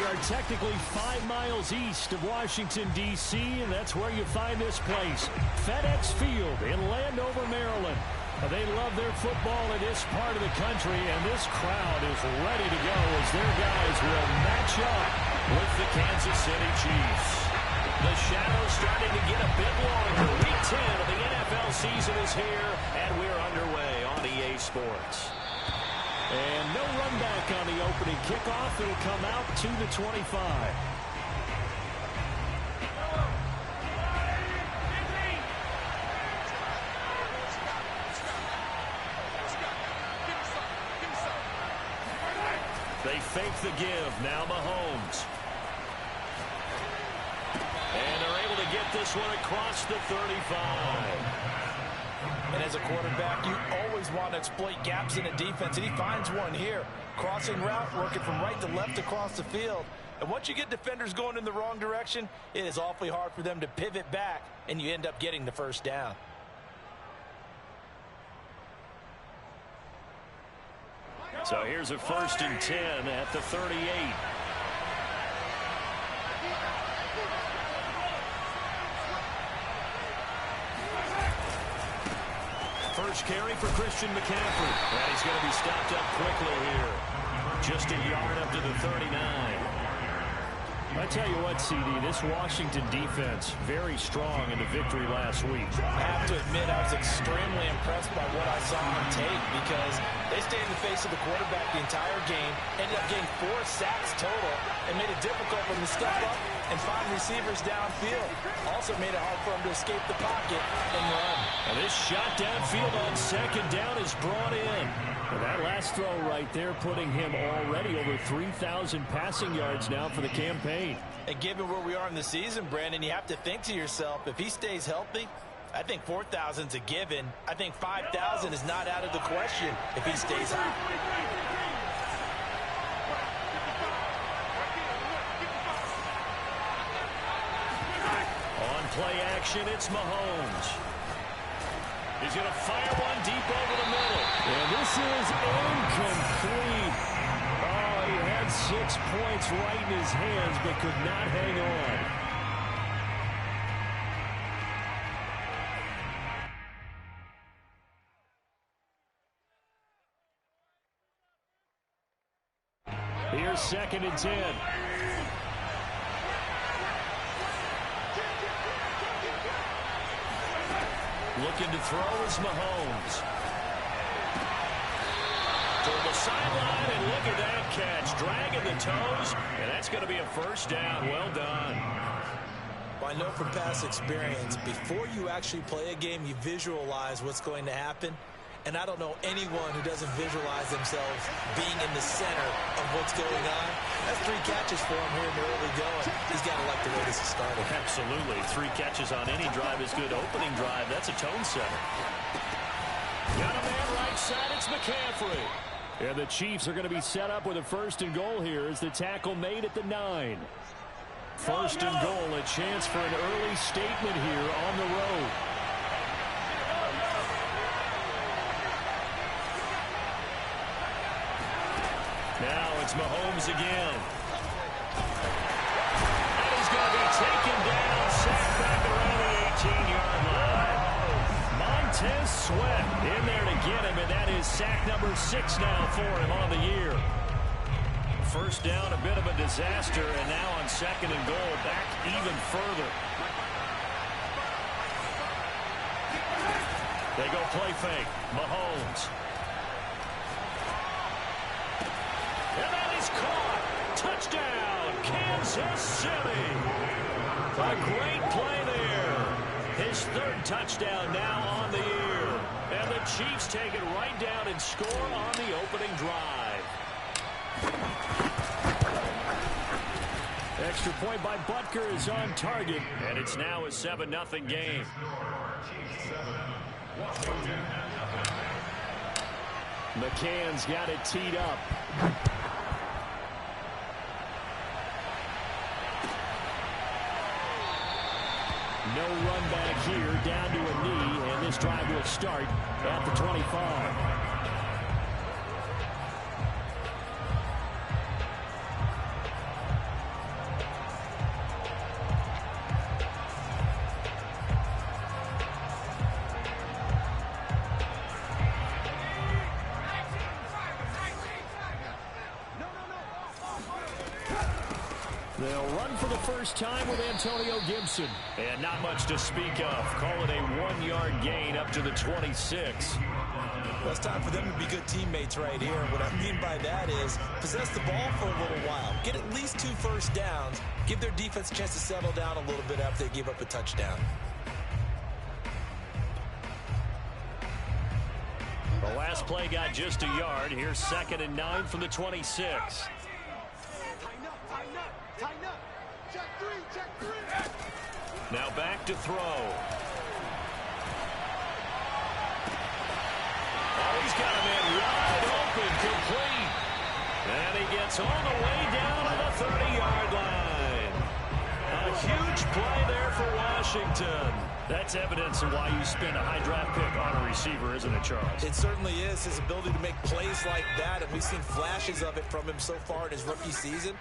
are technically 5 miles east of Washington, D.C., and that's where you find this place, FedEx Field in Landover, Maryland. They love their football in this part of the country, and this crowd is ready to go as their guys will match up with the Kansas City Chiefs. The shadow's starting to get a bit longer. Week 10 of the NFL season is here, and we're underway on EA Sports. And no run back on the opening kickoff. It'll come out to the 25. They fake the give. Now Mahomes. And they're able to get this one across the 35. And as a quarterback, you always want to exploit gaps in a defense, and he finds one here. Crossing route, working from right to left across the field. And once you get defenders going in the wrong direction, it is awfully hard for them to pivot back, and you end up getting the first down. So here's a 1st and 10 at the 38. First carry for Christian McCaffrey. And he's going to be stopped up quickly here. Just a yard up to the 39. I tell you what, CD, this Washington defense, very strong in the victory last week. I have to admit, I was extremely impressed by what I saw on tape because they stayed in the face of the quarterback the entire game, ended up getting 4 sacks total, and made it difficult for them to step up and find receivers downfield. Also made it hard for them to escape the pocket and run. And this shot downfield on 2nd down is brought in. And that last throw right there putting him already over 3,000 passing yards now for the campaign. And given where we are in the season, Brandon, you have to think to yourself, if he stays healthy, I think 4,000's a given. I think 5,000 is not out of the question if he stays hot. On play action, it's Mahomes. He's going to fire one deep over the middle. And this is incomplete. Oh, he had 6 points right in his hands, but could not hang on. Here's 2nd and 10. Looking to throw is Mahomes. Toward the sideline, and look at that catch. Dragging the toes, and that's going to be a 1st down. Well done. Well, I know from past experience, before you actually play a game, you visualize what's going to happen. And I don't know anyone who doesn't visualize themselves being in the center of what's going on. That's 3 catches for him here in the early going. He's got to like the way this is started. Absolutely. 3 catches on any drive is good. Opening drive, that's a tone setter. Got a man right side, it's McCaffrey. And the Chiefs are going to be set up with a 1st and goal here as the tackle made at the 9. 1st and goal, a chance for an early statement here on the road. Now it's Mahomes again. And he's going to be taken down, sacked back around the 18-yard line. Montez Sweat in there to get him, and that is sack number 6 now for him on the year. 1st down, a bit of a disaster, and now on 2nd and goal, back even further. They go play fake. Mahomes. And that is caught. Touchdown, Kansas City. A great play there. His 3rd touchdown now on the year. And the Chiefs take it right down and score on the opening drive. Extra point by Butker is on target. And it's now a 7-0 game. McCann's got it teed up. No run back here, down to a knee, and this drive will start at the 25. They'll run for the first time with Antonio Gibson. And not much to speak of. Call it a 1-yard gain up to the 26. Well, it's time for them to be good teammates right here. What I mean by that is possess the ball for a little while. Get at least 2 first downs. Give their defense a chance to settle down a little bit after they give up a touchdown. The last play got just a yard. Here's 2nd and 9 from the 26. Now back to throw. Oh, he's got a man wide open, complete. And he gets all the way down to the 30-yard line. A huge play there for Washington. That's evidence of why you spend a high draft pick on a receiver, isn't it, Charles? It certainly is. His ability to make plays like that, and we've seen flashes of it from him so far in his rookie season.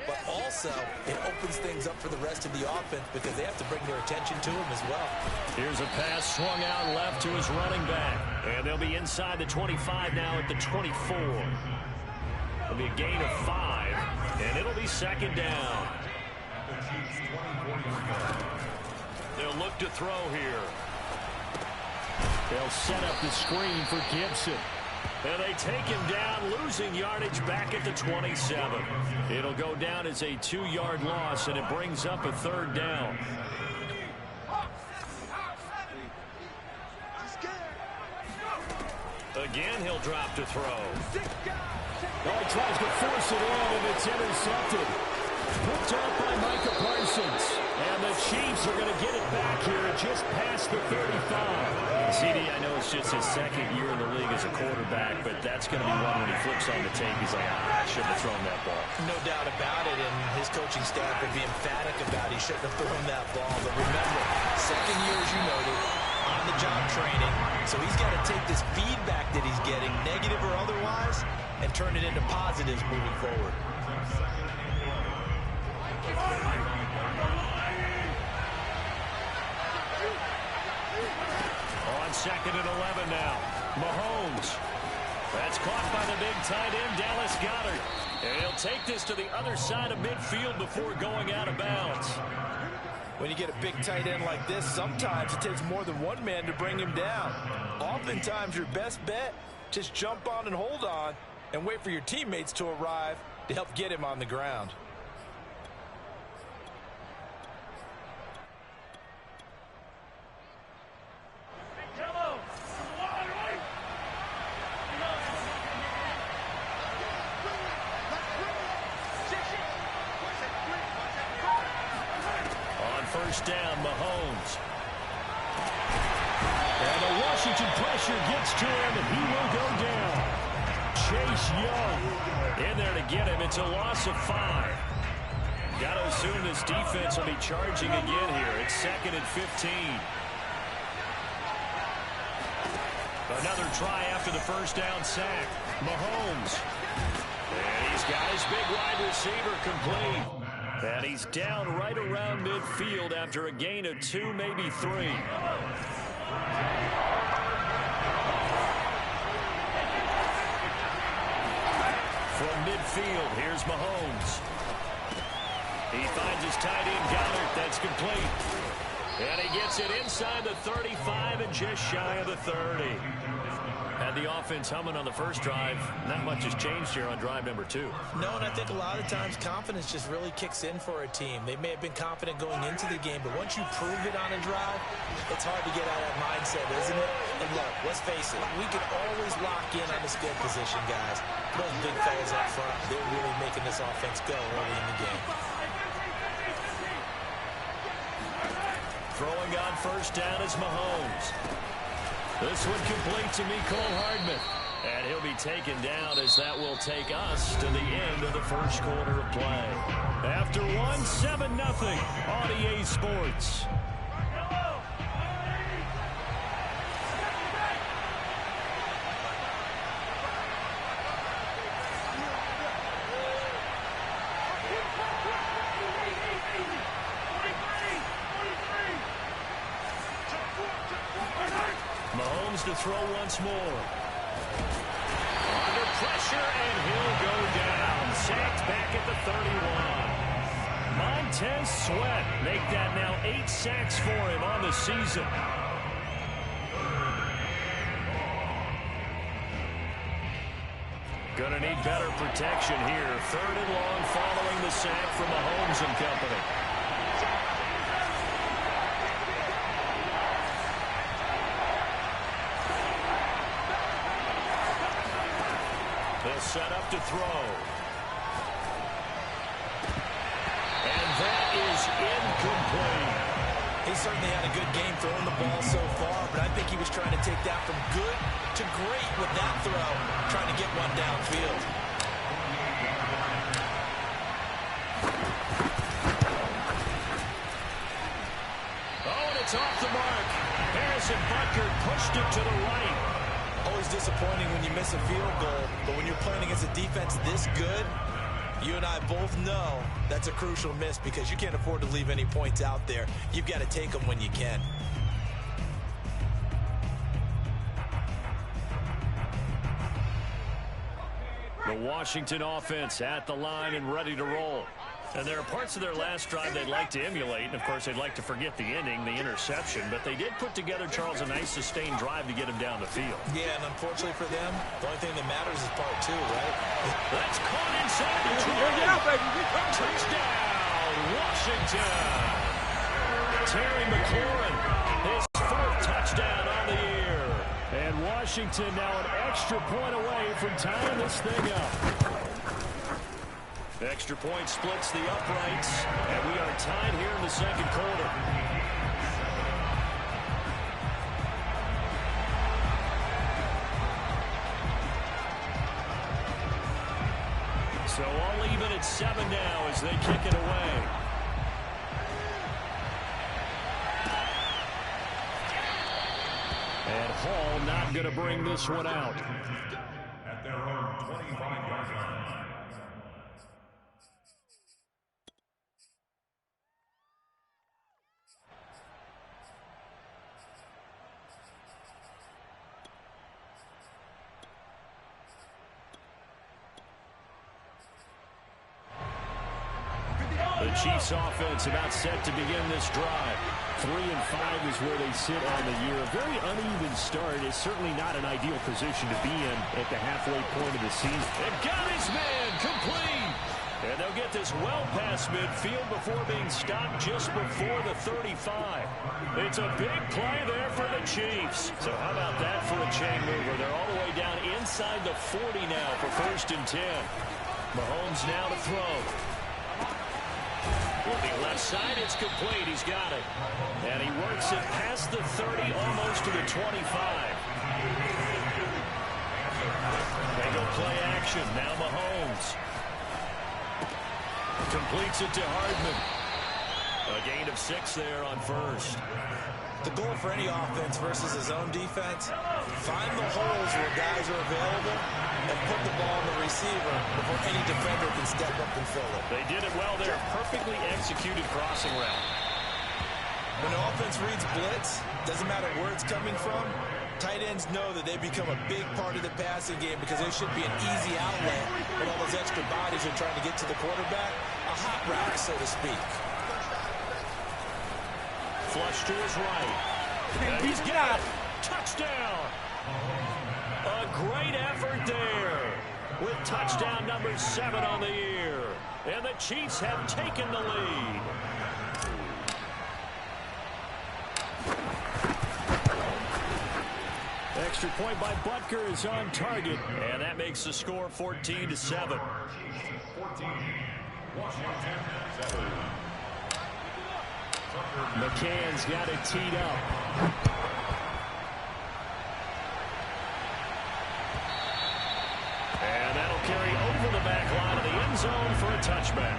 But also, it opens things up for the rest of the offense because they have to bring their attention to him as well. Here's a pass swung out left to his running back. And they'll be inside the 25 now at the 24. It'll be a gain of 5, and it'll be 2nd down. They'll look to throw here. They'll set up the screen for Gibson. And they take him down, losing yardage back at the 27. It'll go down as a 2-yard loss, and it brings up a 3rd down. Again, he'll drop to throw. Oh, he tries to force it in, and it's intercepted. Picked up by Micah Parsons. And the Chiefs are going to get it back here just past the 35. CD, I know it's just his 2nd year in the league as a quarterback, but that's going to be one when he flips on the tape. He's like, I shouldn't have thrown that ball. No doubt about it, and his coaching staff would be emphatic about he shouldn't have thrown that ball. But remember, 2nd year, as you noted, on-the-job training. So he's got to take this feedback that he's getting, negative or otherwise, and turn it into positives moving forward. On 2nd and 11 now. Mahomes. That's caught by the big tight end, Dallas Goedert. And he'll take this to the other side of midfield before going out of bounds. When you get a big tight end like this, sometimes it takes more than one man to bring him down. Oftentimes, your best bet, just jump on and hold on and wait for your teammates to arrive to help get him on the ground. First down, Mahomes. And the Washington pressure gets to him, and he will go down. Chase Young in there to get him. It's a loss of 5. Got to assume this defense will be charging again here. It's 2nd and 15. Another try after the first down sack. Mahomes. And he's got his big wide receiver complete. And he's down right around midfield after a gain of 2, maybe 3. From midfield, here's Mahomes. He finds his tight end, Goedert. That's complete. And he gets it inside the 35 and just shy of the 30. Had the offense humming on the first drive. Not much has changed here on drive number 2. No, and I think a lot of times confidence just really kicks in for a team. They may have been confident going into the game, but once you prove it on a drive, it's hard to get out of that mindset, isn't it? And look, let's face it, we can always lock in on the skill position, guys. Those big fellas up front, they're really making this offense go early in the game. Throwing on first down is Mahomes. This one complete to Mecole Hardman. And he'll be taken down as that will take us to the end of the first quarter of play. After 7-0 on EA Sports. Mahomes to throw once more. Under pressure, and he'll go down. Sacked back at the 31. Montez Sweat make that now 8 sacks for him on the season. Gonna need better protection here. 3rd and long following the sack from Mahomes and company. They'll set up to throw. And that is incomplete. He certainly had a good game throwing the ball so far, but I think he was trying to take that from good to great with that throw, trying to get one downfield. Oh, and it's off the mark. Harrison Butker pushed it to the right. Always disappointing when you miss a field goal, but when you're playing against a defense this good, you and I both know that's a crucial miss because you can't afford to leave any points out there. You've got to take them when you can. The Washington offense at the line and ready to roll. And there are parts of their last drive they'd like to emulate, and of course they'd like to forget the ending, the interception, but they did put together, Charles, a nice sustained drive to get him down the field. Yeah, and unfortunately for them, the only thing that matters is part 2, right? That's caught inside the 20. Touchdown, Washington. Terry McLaurin, his 4th touchdown on the year. And Washington now an extra point away from tying this thing up. The extra point splits the uprights, and we are tied here in the 2nd quarter. So all even at 7 now as they kick it away. And Hall not going to bring this one out. At their own 25-yard line. The Chiefs offense about set to begin this drive. 3-5 is where they sit on the year. A very uneven start is certainly not an ideal position to be in at the halfway point of the season. And got his man complete. And they'll get this well past midfield before being stopped just before the 35. It's a big play there for the Chiefs. So how about that for a chain mover? They're all the way down inside the 40 now for 1st and 10. Mahomes now to throw. Looking left side, it's complete. He's got it. And he works it past the 30, almost to the 25. They go play action. Now Mahomes. Completes it to Hardman. A gain of 6 there on 1st. The goal for any offense versus his own defense, find the holes where guys are available and put the ball on the receiver before any defender can step up and fill it. They did it well there. Perfectly executed crossing route. When the offense reads blitz, doesn't matter where it's coming from, tight ends know that they become a big part of the passing game because it should be an easy outlet when all those extra bodies are trying to get to the quarterback. A hot route, so to speak. Flush to his right. And he's got it. Touchdown. A great effort there with touchdown number 7 on the year. And the Chiefs have taken the lead. Extra point by Butker is on target. And that makes the score 14-7. 14, Washington 7. McCann's got it teed up. And that'll carry over the back line of the end zone for a touchback.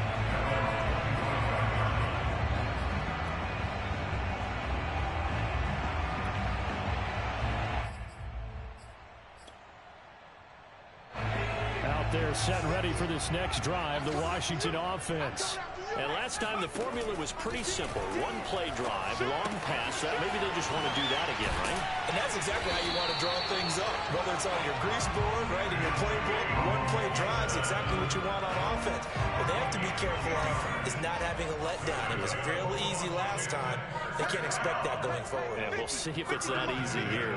Out there set ready for this next drive, the Washington offense. And last time the formula was pretty simple. One play drive, long pass. Maybe they just want to do that again, right? And that's exactly how you want to draw things up. Whether it's on your grease board, right, in your playbook, one play drives exactly what you want on offense. But they have to be careful of is not having a letdown. It was real easy last time. They can't expect that going forward. Yeah, we'll see if it's that easy here.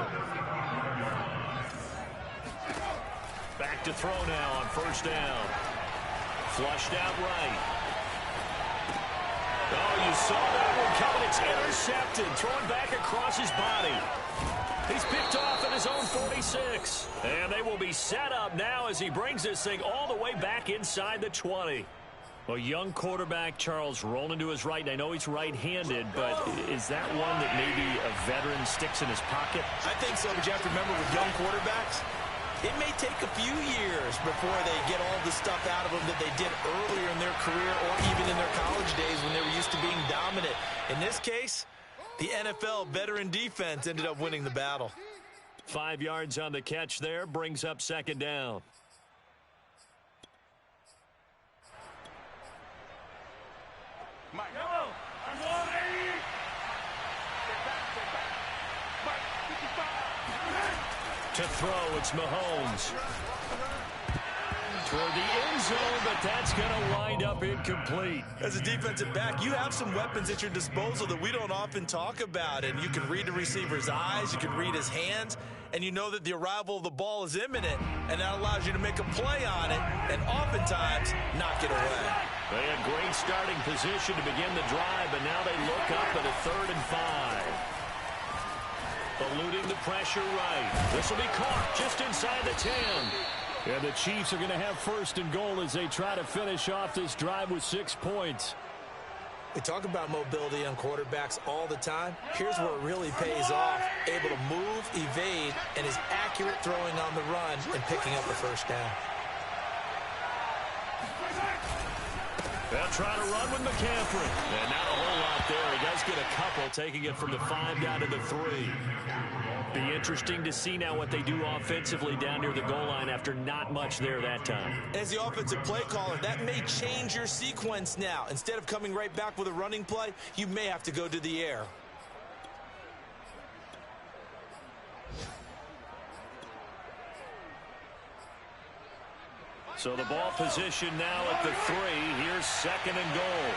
Back to throw now on first down. Flushed out right. Oh, you saw that one coming. It's intercepted. Thrown back across his body. He's picked off at his own 46. And they will be set up now as he brings this thing all the way back inside the 20. A young quarterback, Charles, rolling to his right. I know he's right-handed, but is that one that maybe a veteran sticks in his pocket? I think so, but you have to remember with young quarterbacks, it may take a few years before they get all the stuff out of them that they did earlier in their career or even in their college days when they were used to being dominant. In this case, the NFL veteran defense ended up winning the battle. 5 yards on the catch there, brings up second down. To throw, it's Mahomes. Toward the end zone, but that's going to wind up incomplete. As a defensive back, you have some weapons at your disposal that we don't often talk about. And you can read the receiver's eyes, you can read his hands, and you know that the arrival of the ball is imminent, and that allows you to make a play on it and oftentimes knock it away. They had great starting position to begin the drive, but now they look up at a 3rd and 5. Eluding the pressure right. This will be caught just inside the 10. And the Chiefs are going to have 1st and goal as they try to finish off this drive with 6 points. We talk about mobility on quarterbacks all the time. Here's where it really pays off. Able to move, evade, and is accurate throwing on the run and picking up a first down. They'll try to run with McCaffrey. And not a whole lot there. He does get a couple, taking it from the 5 down to the 3. Be interesting to see now what they do offensively down near the goal line after not much there that time. As the offensive play caller, that may change your sequence now. Instead of coming right back with a running play, you may have to go to the air. So the ball position now at the 3. Here's 2nd and goal.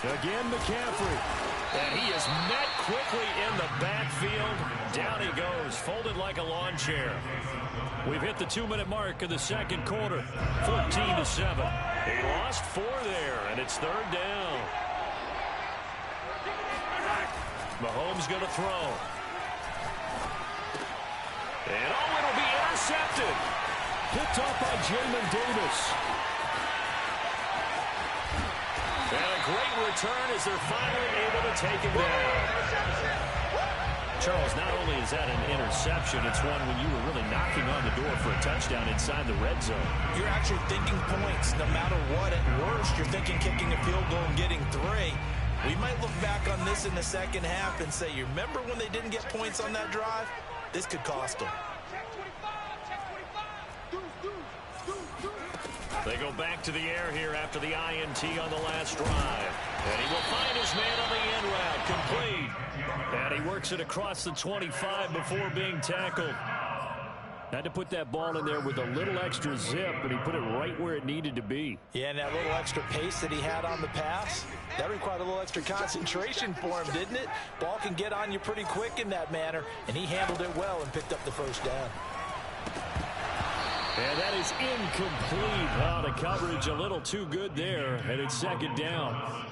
Again, McCaffrey. And he is met quickly in the backfield. Down he goes, folded like a lawn chair. We've hit the 2-minute mark of the second quarter. 14-7. He lost 4 there, and it's 3rd down. Mahomes going to throw. And oh, it'll be intercepted. Picked off by Jamin Davis. And a great return as they're finally able to take him down. Charles, not only is that an interception, it's one when you were really knocking on the door for a touchdown inside the red zone. You're actually thinking points no matter what. At worst, you're thinking kicking a field goal and getting 3. We might look back on this in the second half and say, you remember when they didn't get points on that drive? This could cost them. They go back to the air here after the INT on the last drive. And he will find his man on the end route. Complete. And he works it across the 25 before being tackled. Had to put that ball in there with a little extra zip, but he put it right where it needed to be. Yeah, and that little extra pace that he had on the pass, that required a little extra concentration for him, didn't it? Ball can get on you pretty quick in that manner, and he handled it well and picked up the first down. And that is incomplete. Oh, the coverage a little too good there, and it's 2nd down.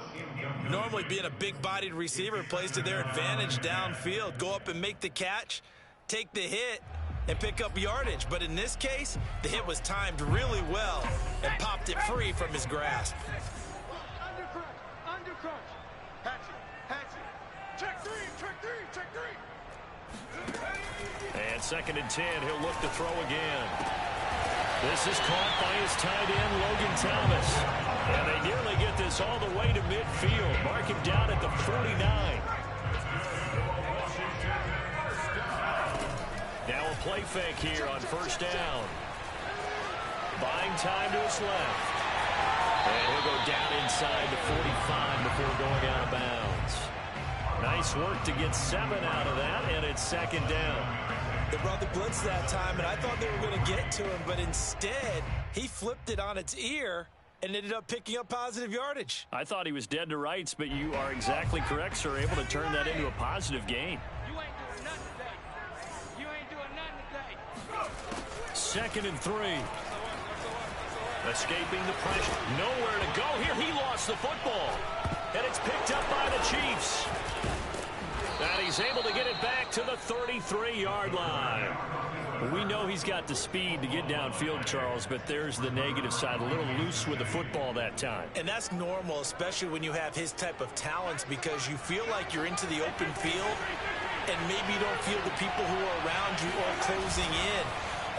Normally being a big-bodied receiver plays to their advantage downfield. Go up and make the catch, take the hit, and pick up yardage. But in this case, the hit was timed really well and popped it free from his grasp. Under crunch. Hatch it. Check 3, check 3. And 2nd and 10, he'll look to throw again. This is caught by his tight end, Logan Thomas. And they nearly get this all the way to midfield. Mark him down at the 49. Now a play fake here on first down. Buying time to his left. And he'll go down inside the 45 before going out of bounds. Nice work to get 7 out of that, and it's 2nd down. They brought the blitz that time, and I thought they were going to get to him, but instead, he flipped it on its ear and ended up picking up positive yardage. I thought he was dead to rights, but you are exactly correct, sir. Able to turn that into a positive gain. You ain't doing nothing today. You ain't doing nothing today. 2nd and 3. Escaping the pressure. Nowhere to go here. He lost the football. And it's picked up by the Chiefs. And he's able to get it back to the 33-yard line. We know he's got the speed to get downfield, Charles, but there's the negative side. A little loose with the football that time. And that's normal, especially when you have his type of talents, because you feel like you're into the open field and maybe you don't feel the people who are around you or closing in.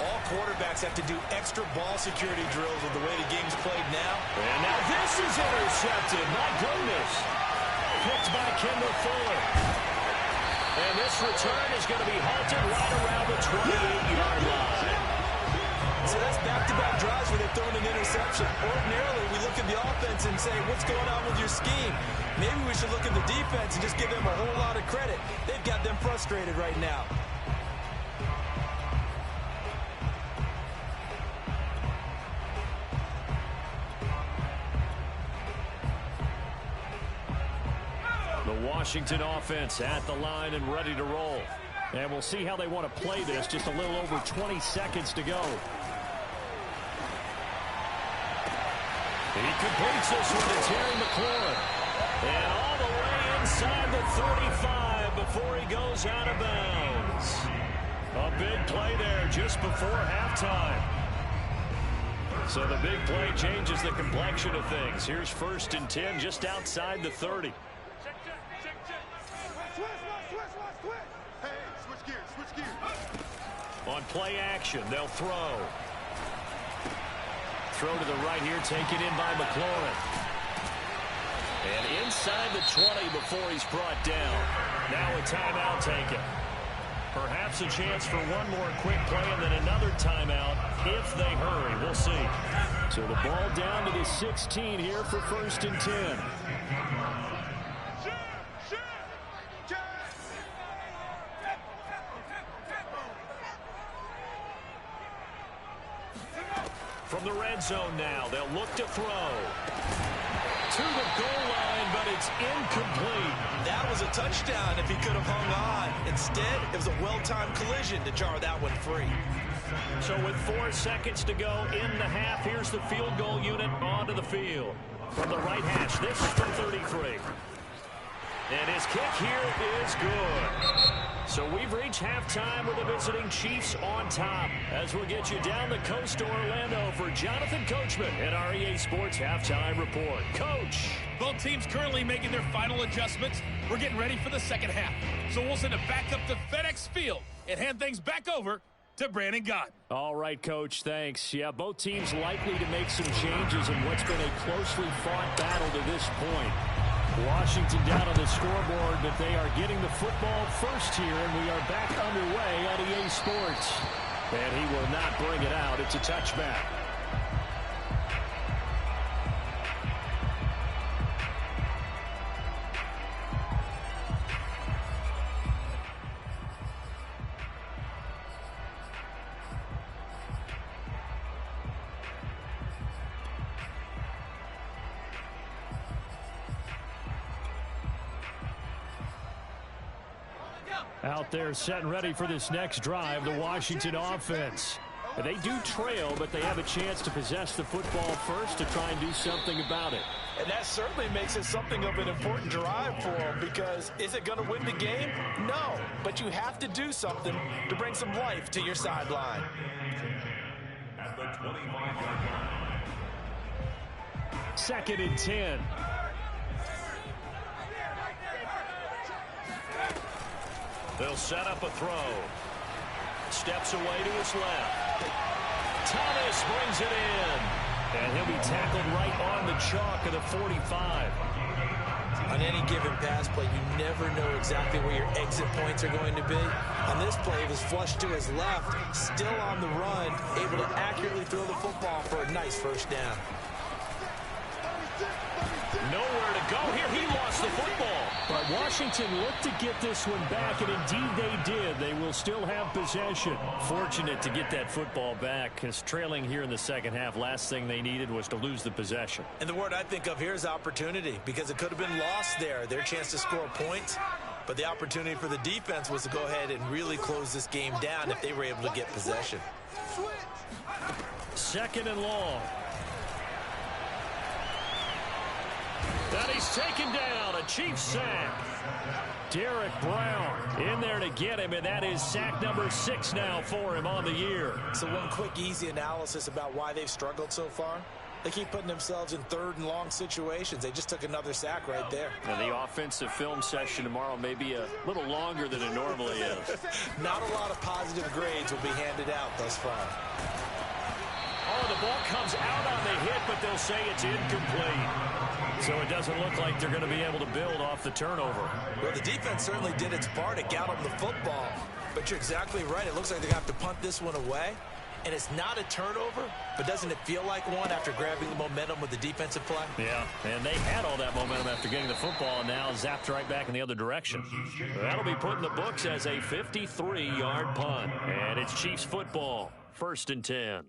All quarterbacks have to do extra ball security drills with the way the game's played now. And now this is intercepted. My goodness. Picked by Kendall Fuller. And this return is going to be halted right around the 28-yard line. So that's back-to-back drives where they've thrown an interception. Ordinarily, we look at the offense and say, what's going on with your scheme? Maybe we should look at the defense and just give them a whole lot of credit. They've got them frustrated right now. The Washington offense at the line and ready to roll. And we'll see how they want to play this. Just a little over 20 seconds to go. He completes this one to Terry McLaurin. And all the way inside the 35 before he goes out of bounds. A big play there just before halftime. So the big play changes the complexion of things. Here's 1st and 10 just outside the 30. Hey, switch gears. On play action, they'll throw. Throw to the right here, taken in by McLaurin. And inside the 20 before he's brought down. Now a timeout taken. Perhaps a chance for one more quick play and then another timeout if they hurry. We'll see. So the ball down to the 16 here for 1st and 10. From the red zone now, they'll look to throw. To the goal line, but it's incomplete. That was a touchdown if he could have hung on. Instead, it was a well-timed collision to jar that one free. So with 4 seconds to go in the half, here's the field goal unit onto the field. From the right hash, this is from 33. And his kick here is good. So we've reached halftime with the visiting Chiefs on top. As we'll get you down the coast to Orlando for Jonathan Coachman at our EA Sports Halftime Report. Coach. Both teams currently making their final adjustments. We're getting ready for the second half. So we'll send it back up to FedEx Field and hand things back over to Brandon Gaudin. All right, Coach, thanks. Yeah, both teams likely to make some changes in what's been a closely fought battle to this point. Washington down on the scoreboard, but they are getting the football first here, and we are back underway on EA Sports. And he will not bring it out. It's a touchback. Out there set and ready for this next drive, the Washington offense. They do trail, but they have a chance to possess the football first to try and do something about it. And that certainly makes it something of an important drive for them, because is it going to win the game? No, but you have to do something to bring some life to your sideline. At the 25-yard line. 2nd and 10. They'll set up a throw. Steps away to his left. Thomas brings it in. And he'll be tackled right on the chalk of the 45. On any given pass play, you never know exactly where your exit points are going to be. On this play, it was flushed to his left, still on the run, able to accurately throw the football for a nice first down. Nowhere to go here. He lost the football. But Washington looked to get this one back, and indeed they did. They will still have possession. Fortunate to get that football back, because trailing here in the second half, last thing they needed was to lose the possession. And the word I think of here is opportunity, because it could have been lost there. Their chance to score points. But the opportunity for the defense was to go ahead and really close this game down if they were able to get possession. Second and long. And he's taken down. A Chiefs sack. Derek Brown in there to get him, and that is sack number 6 now for him on the year. So one quick, easy analysis about why they've struggled so far. They keep putting themselves in third and long situations. They just took another sack right there. And the offensive film session tomorrow may be a little longer than it normally is. Not a lot of positive grades will be handed out thus far. Oh, the ball comes out on the hit, but they'll say it's incomplete. So it doesn't look like they're going to be able to build off the turnover. Well, the defense certainly did its part to get them the football. But you're exactly right. It looks like they're going to have to punt this one away. And it's not a turnover, but doesn't it feel like one after grabbing the momentum with the defensive play? Yeah, and they had all that momentum after getting the football, and now zapped right back in the other direction. That'll be put in the books as a 53-yard punt. And it's Chiefs football, 1st and 10.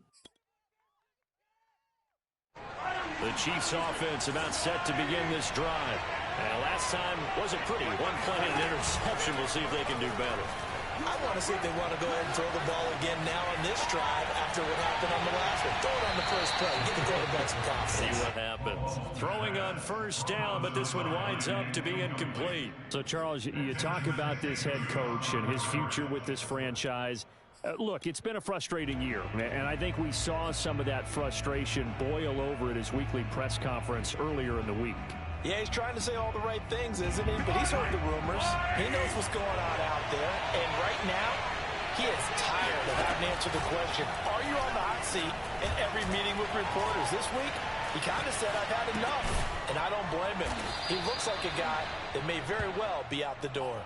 The Chiefs offense about set to begin this drive. And last time wasn't pretty. One play and an interception. We'll see if they can do better. I want to see if they want to go ahead and throw the ball again now on this drive after what happened on the last one. Throw it on the first play. Get the quarterback some confidence. See what happens. Throwing on 1st down, but this one winds up to be incomplete. So, Charles, you talk about this head coach and his future with this franchise. Look, it's been a frustrating year, and I think we saw some of that frustration boil over at his weekly press conference earlier in the week. Yeah, he's trying to say all the right things, isn't he? But he's heard the rumors. He knows what's going on out there. And right now, he is tired of having to answer the question, are you on the hot seat in every meeting with reporters? This week, he kind of said, I've had enough. And I don't blame him. He looks like a guy that may very well be out the door.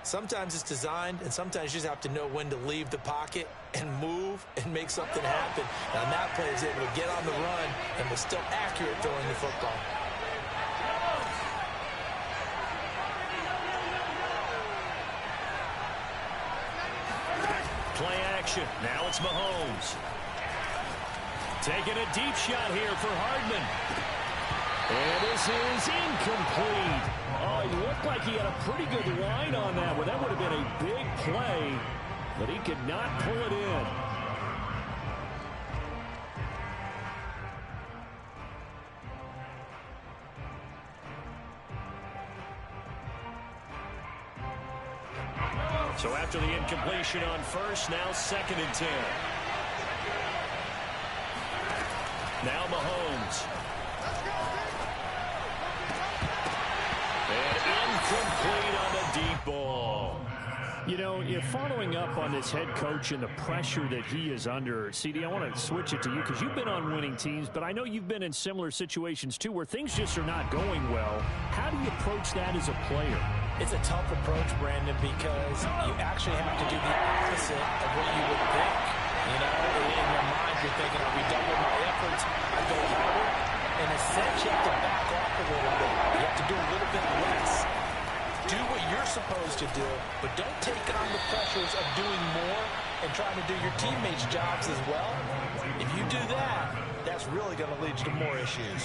Sometimes it's designed, and sometimes you just have to know when to leave the pocket and move and make something happen. And on that play, he's able to get on the run and was still accurate throwing the football. Play action. Now it's Mahomes. Taking a deep shot here for Hardman. And this is incomplete. Oh, he looked like he had a pretty good line on that one. That would have been a big play, but he could not pull it in. So after the incompletion on 1st, now 2nd and 10. Now Mahomes. And incomplete on the deep ball. You know, you're following up on this head coach and the pressure that he is under. CD, I want to switch it to you because you've been on winning teams, but I know you've been in similar situations too where things just are not going well. How do you approach that as a player? It's a tough approach, Brandon, because you actually have to do the opposite of what you would think. You know, in your mind, you're thinking, I'll redouble my efforts, I go harder. In a sense, you have to back off a little bit. You have to do a little bit less. Do what you're supposed to do, but don't take on the pressures of doing more and trying to do your teammates' jobs as well. If you do that, that's really going to lead you to more issues.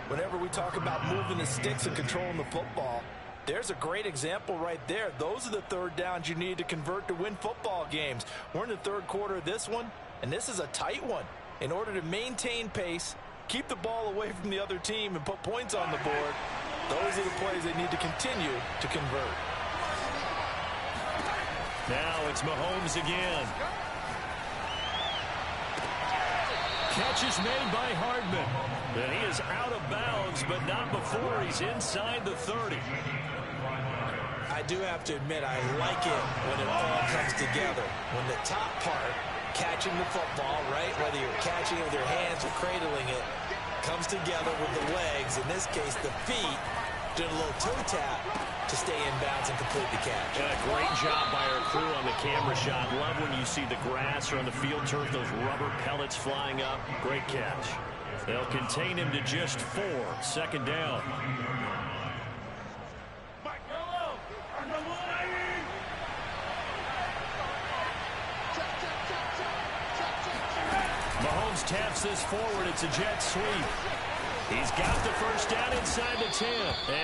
Whenever we talk about moving the sticks and controlling the football, there's a great example right there. Those are the third downs you need to convert to win football games. We're in the third quarter of this one, and this is a tight one. In order to maintain pace, keep the ball away from the other team, and put points on the board, those are the plays they need to continue to convert. Now it's Mahomes again. Catch is made by Hardman. And he is out of bounds, but not before he's inside the 30. I do have to admit, I like it when it all comes together. When the top part, catching the football, right, whether you're catching it with your hands or cradling it, comes together with the legs, in this case the feet, doing a little toe tap to stay in bounds and complete the catch. Yeah, great job by our crew on the camera shot. Love when you see the grass or on the field turf, those rubber pellets flying up. Great catch. They'll contain him to just 4. Second down. Mahomes taps this forward. It's a jet sweep. He's got the first down inside the 10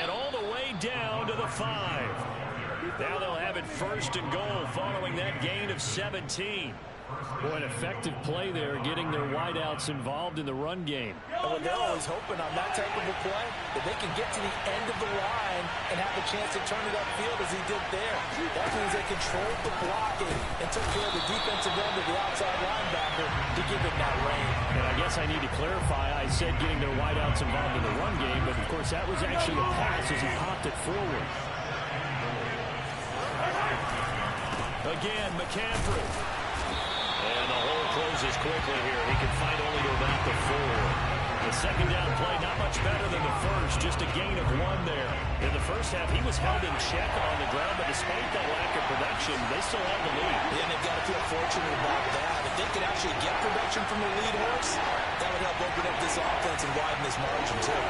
and all the way down to the 5. Now they'll have it first and goal following that gain of 17. Boy, an effective play there, getting their wideouts involved in the run game. And they're always hoping on that type of a play that they can get to the end of the line and have a chance to turn it upfield as he did there. That means they controlled the blocking and took care of the defensive end of the outside linebacker to give him that lane. And I guess I need to clarify, I said getting their wideouts involved in the run game, but of course that was actually a pass as he popped it forward. Again, McCaffrey. And the hole closes quickly here. He can fight only to about the 4. The second down play not much better than the first. Just a gain of 1 there. In the first half, he was held in check on the ground, but despite that lack of production, they still have the lead. Yeah, and they've got to feel fortunate about that. If they could actually get production from the lead horse, that would help open up this offense and widen this margin, too.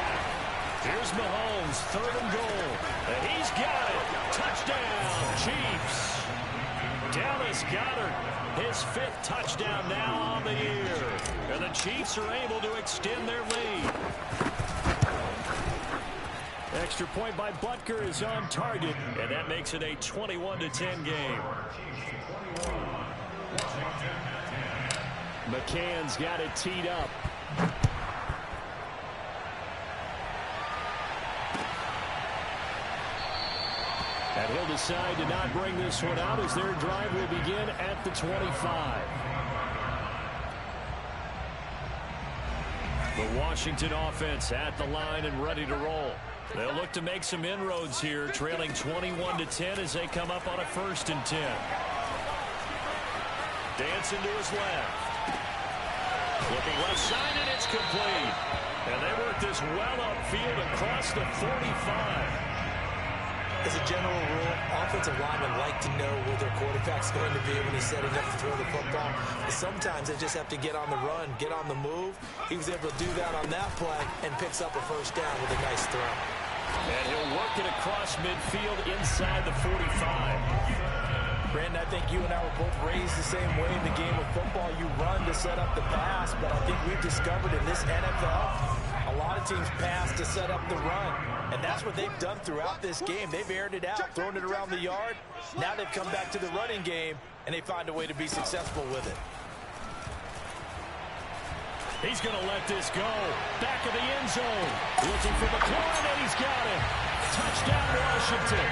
Here's Mahomes, 3rd and goal. And he's got it. Touchdown, Chiefs. Dallas Goedert, his 5th touchdown now on the year. And the Chiefs are able to extend their lead. Extra point by Butker is on target, and that makes it a 21-10 game. McCann's got it teed up. And he'll decide to not bring this one out as their drive will begin at the 25. The Washington offense at the line and ready to roll. They'll look to make some inroads here, trailing 21-10 as they come up on a 1st and 10. Dancing to his left. Looking left side, and it's complete. And they work this well upfield across the 45. As a general rule, offensive linemen like to know where their quarterback's going to be when he's setting up to throw the football. But sometimes they just have to get on the run, get on the move. He was able to do that on that play and picks up a first down with a nice throw. And he'll work it across midfield inside the 45. Brandon, I think you and I were both raised the same way in the game of football. You run to set up the pass, but I think we've discovered in this NFL, a lot of teams pass to set up the run. And that's what they've done throughout this game. They've aired it out, thrown it around the yard. Now they've come back to the running game, and they find a way to be successful with it. He's going to let this go. Back of the end zone. Looking for McLaurin, and he's got it. Touchdown, Washington.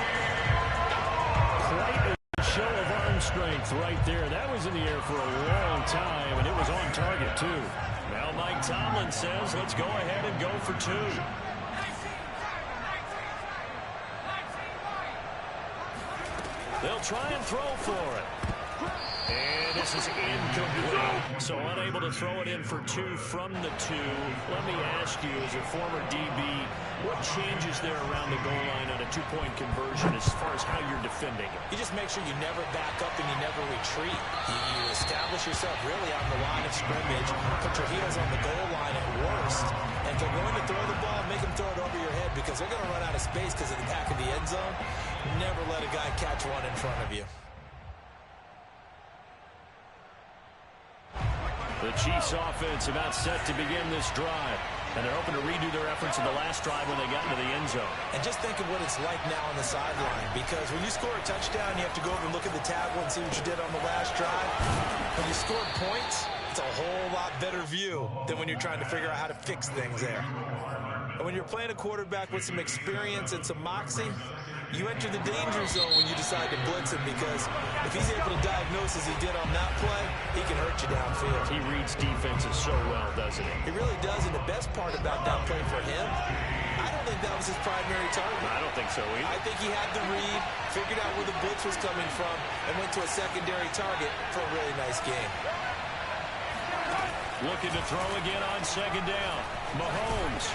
Quite a show of arm strength right there. That was in the air for a long time, and it was on target, too. Now Mike Tomlin says, let's go ahead and go for 2. They'll try and throw for it. And this is incomplete. So unable to throw it in for 2 from the 2. Let me ask you, as a former DB, what changes there around the goal line on a 2-point conversion as far as how you're defending it? You just make sure you never back up and you never retreat. You establish yourself really on the line of scrimmage, put your heels on the goal line at worst, and if they're going to throw the ball, make them throw it over your head because they're going to run out of space because of the back of the end zone. Never let a guy catch one in front of you. The Chiefs offense about set to begin this drive. And they're hoping to redo their efforts in the last drive when they got into the end zone. And just think of what it's like now on the sideline. Because when you score a touchdown, you have to go over and look at the table and see what you did on the last drive. When you score points, it's a whole lot better view than when you're trying to figure out how to fix things there. And when you're playing a quarterback with some experience and some moxie, you enter the danger zone when you decide to blitz him, because if he's able to diagnose as he did on that play, he can hurt you downfield. He reads defenses so well, doesn't he? He really does, and the best part about that play for him, I don't think that was his primary target. I don't think so either. I think he had the read, figured out where the blitz was coming from, and went to a secondary target for a really nice game. Looking to throw again on 2nd down. Mahomes.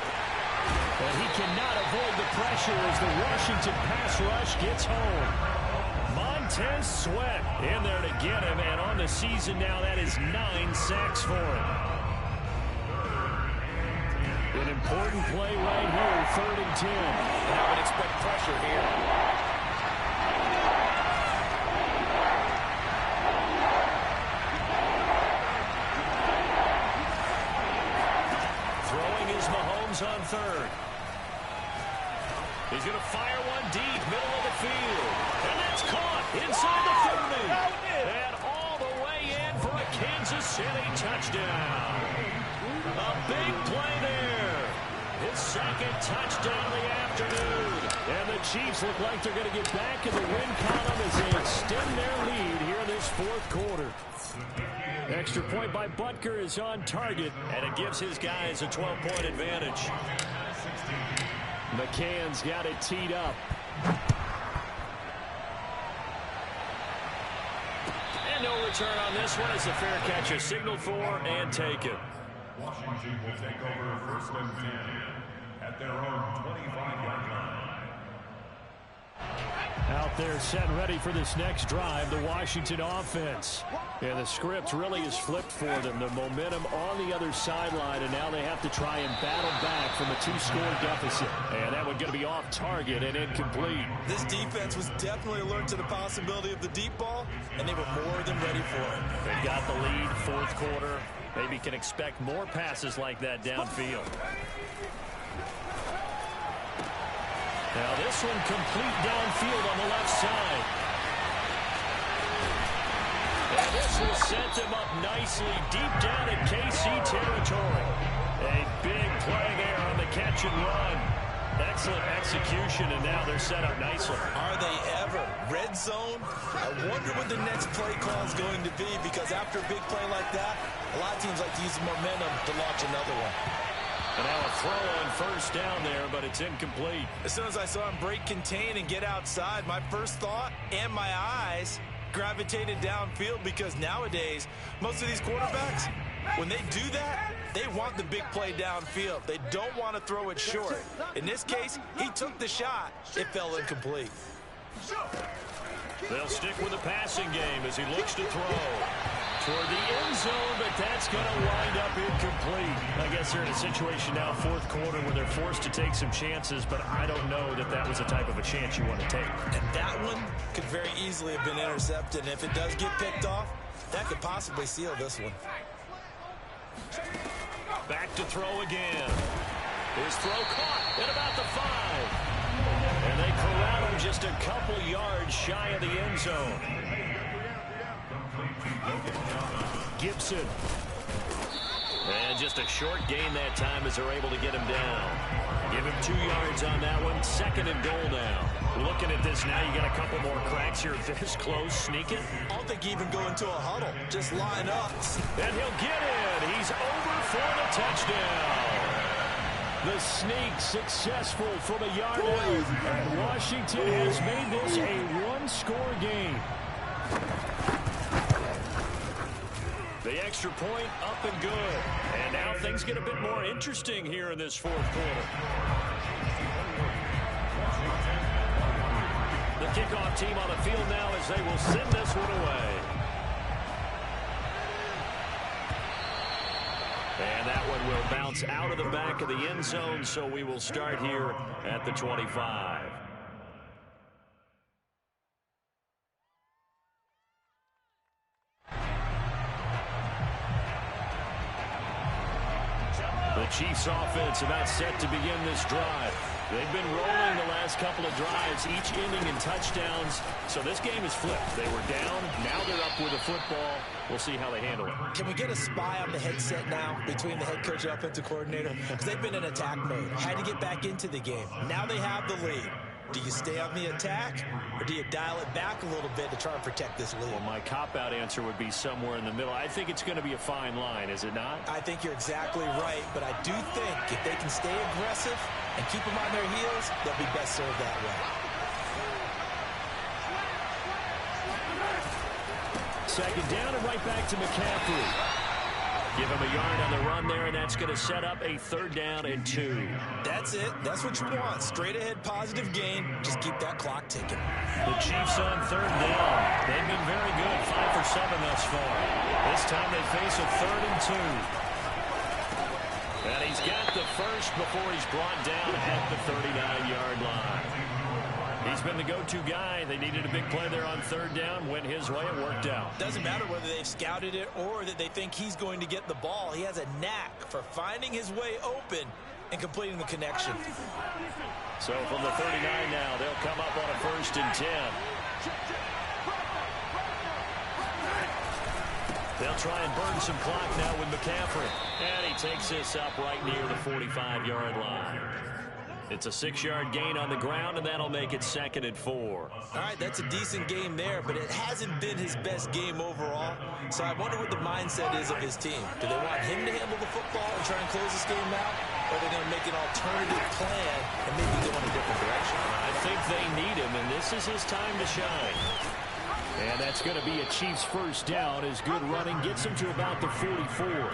But he cannot avoid the pressure as the Washington pass rush gets home. Montez Sweat in there to get him, and on the season now, that is 9 sacks for him. An important play right here, 3rd and 10. And I would expect pressure here. On 3rd. He's going to fire one deep, middle of the field. And that's caught inside the 30. And all the way in for a Kansas City touchdown. A big play there. His 2nd touchdown of the afternoon. And the Chiefs look like they're going to get back in the win column as they extend their lead here in this 4th quarter. Extra point by Butker is on target, and it gives his guys a 12-point advantage. McCann's got it teed up. And no return on this one as the fair catch is signaled for and taken. Washington will take over 1st and 10 at their own 25-yard line. Out there set and ready for this next drive, the Washington offense. And the script really is flipped for them. The momentum on the other sideline, and now they have to try and battle back from a 2-score deficit. And that one going to be off target and incomplete. This defense was definitely alert to the possibility of the deep ball, and they were more than ready for it. They've got the lead, 4th quarter. Maybe can expect more passes like that downfield. Now this one complete downfield on the left side. And this will set them up nicely deep down in KC territory. A big play there on the catch and run. Excellent execution, and now they're set up nicely. Are they ever? Red zone? I wonder what the next play call is going to be, because after a big play like that, a lot of teams like to use the momentum to launch another one. And now a throw on 1st down there, but it's incomplete. As soon as I saw him break contain and get outside, my first thought and my eyes gravitated downfield, because nowadays, most of these quarterbacks, when they do that, they want the big play downfield. They don't want to throw it short. In this case, he took the shot. It fell incomplete. They'll stick with the passing game as he looks to throw toward the end zone, but that's going to wind up incomplete. I guess they're in a situation now, 4th quarter, where they're forced to take some chances, but I don't know that that was the type of a chance you want to take. And that one could very easily have been intercepted, and if it does get picked off, that could possibly seal this one. Back to throw again. His throw caught at about the 5. And they corral him just a couple yards shy of the end zone. Gibson. And just a short gain that time as they're able to get him down. Give him 2 yards on that one. 2nd and goal now. Looking at this now, you got a couple more cracks here. This close, sneaking. I don't think even go into a huddle. Just line up. And he'll get it. He's over for the touchdown. The sneak successful from a yard out. And Washington has made this a 1-score game. The extra point up and good. And now things get a bit more interesting here in this 4th quarter. The kickoff team on the field now as they will send this one away. And that one will bounce out of the back of the end zone, so we will start here at the 25. The Chiefs offense about set to begin this drive. They've been rolling the last couple of drives, each ending in touchdowns. So this game is flipped. They were down. Now they're up with the football. We'll see how they handle it. Can we get a spy on the headset now between the head coach and offensive coordinator? Because they've been in attack mode. Had to get back into the game. Now they have the lead. Do you stay on the attack, or do you dial it back a little bit to try and protect this lead? Well, my cop-out answer would be somewhere in the middle. I think it's going to be a fine line, is it not? I think you're exactly right, but I do think if they can stay aggressive and keep them on their heels, they'll be best served that way. Second down and right back to McCaffrey. Give him a yard on the run there, and that's going to set up a 3rd down and 2. That's it. That's what you want. Straight ahead, positive gain. Just keep that clock ticking. The Chiefs on 3rd down. They've been very good, 5 for 7 thus far. This time they face a 3rd and 2. And he's got the first before he's brought down at the 39-yard line. He's been the go-to guy. They needed a big play there on third down. Went his way. It worked out. Doesn't matter whether they've scouted it or that they think he's going to get the ball. He has a knack for finding his way open and completing the connection. So from the 39 now, they'll come up on a 1st and 10. They'll try and burn some clock now with McCaffrey. And he takes this up right near the 45-yard line. It's a 6-yard gain on the ground, and that'll make it 2nd and 4. All right, that's a decent game there, but it hasn't been his best game overall. So I wonder what the mindset is of his team. Do they want him to handle the football and try and close this game out? Or are they going to make an alternative plan and maybe go in a different direction? I think they need him, and this is his time to shine. And that's going to be a Chiefs first down as good running gets him to about the 44.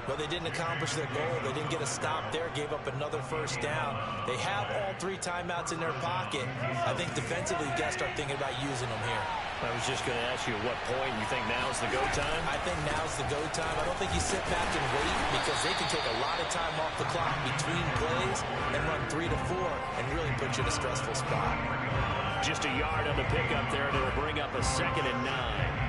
But they didn't accomplish their goal. They didn't get a stop there, gave up another first down. They have all 3 timeouts in their pocket. I think defensively, you got to start thinking about using them here. I was just going to ask you at what point you think now's the go time? I think now's the go time. I don't think you sit back and wait because they can take a lot of time off the clock between plays and run 3 to 4 and really put you in a stressful spot. Just a yard on the pickup there, and it'll bring up a 2nd and 9.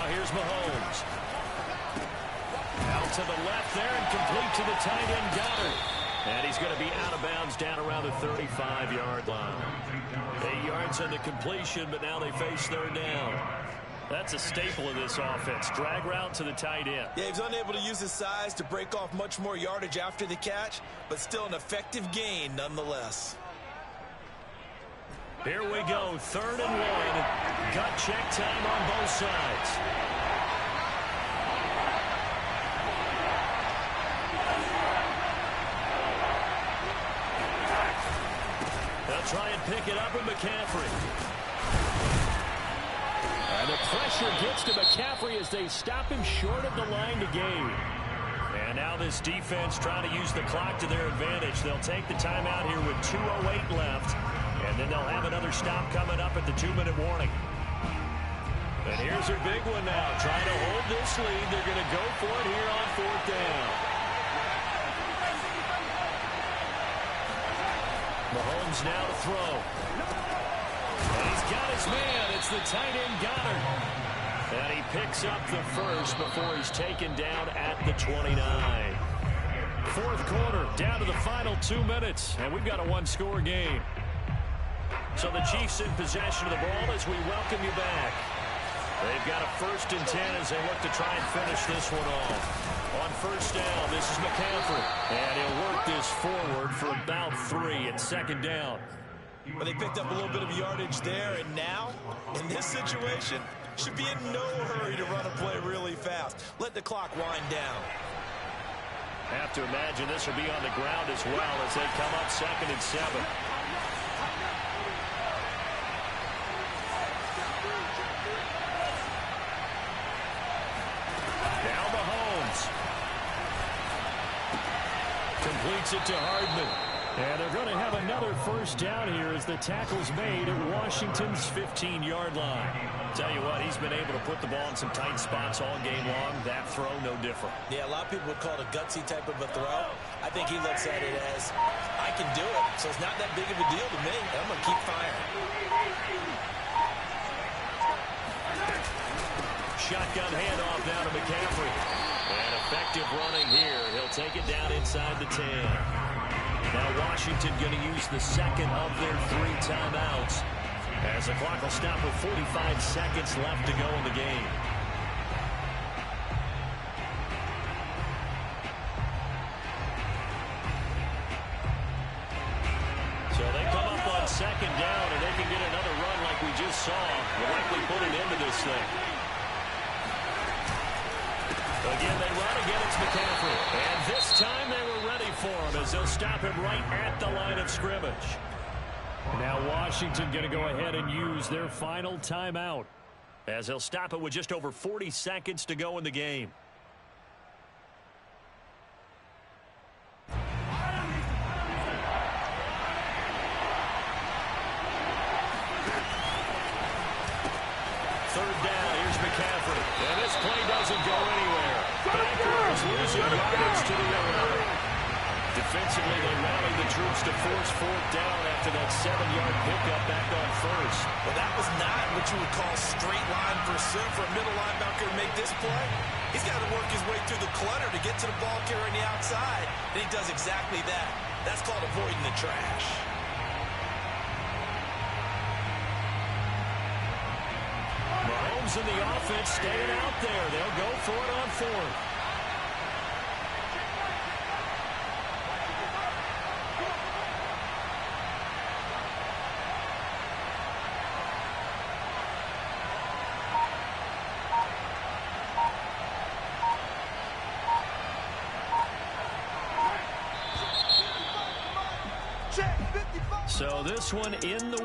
Here's Mahomes. Out to the left there and complete to the tight end Goddard. And he's going to be out of bounds down around the 35-yard line. 8 yards on the completion, but now they face third down. That's a staple of this offense. Drag route to the tight end. Yeah, he's unable to use his size to break off much more yardage after the catch, but still an effective gain nonetheless. Here we go, 3rd and 1. Gut check time on both sides. They'll try and pick it up with McCaffrey. And the pressure gets to McCaffrey as they stop him short of the line to gain. And now this defense trying to use the clock to their advantage. They'll take the timeout here with 2:08 left. And then they'll have another stop coming up at the 2-minute warning. And here's their big one now. Trying to hold this lead. They're going to go for it here on 4th down. Mahomes now to throw. And he's got his man. It's the tight end Goddard. And he picks up the first before he's taken down at the 29. 4th quarter, down to the final 2 minutes. And we've got a 1-score game. So the Chiefs in possession of the ball as we welcome you back. They've got a 1st and 10 as they look to try and finish this one off. On 1st down, this is McCaffrey. And he'll work this forward for about 3 at 2nd down. Well, they picked up a little bit of yardage there, and now, in this situation, should be in no hurry to run a play really fast. Let the clock wind down. Have to imagine this will be on the ground as well as they come up 2nd and 7. Completes it to Hardman. And they're going to have another 1st down here as the tackle's made at Washington's 15-yard line. Tell you what, he's been able to put the ball in some tight spots all game long. That throw, no different. Yeah, a lot of people would call it a gutsy type of a throw. I think he looks at it as, I can do it, so it's not that big of a deal to me. I'm going to keep firing. Shotgun handoff down to McCaffrey. And effective running here. He'll take it down inside the 10. Now Washington going to use the 2nd of their 3 timeouts as the clock will stop with 45 seconds left to go in the game. So they come up on 2nd down and they can get another run like we just saw. Will likely put an end to this thing. Again, they run. Again, it's McCaffrey. And this time they were ready for him as they'll stop him right at the line of scrimmage. Now Washington going to go ahead and use their final timeout as they'll stop it with just over 40 seconds to go in the game. this play doesn't go anywhere. Backers losing yardage to the owner. Defensively, they rallied the troops to force fourth down after that 7-yard pickup back on first. Well, that was not what you would call straight line pursuit for a middle linebacker to make this play. He's got to work his way through the clutter to get to the ball carrier on the outside, and he does exactly that. That's called avoiding the trash. Mahomes and the offense staying out there. They'll go for it on fourth. So this one in the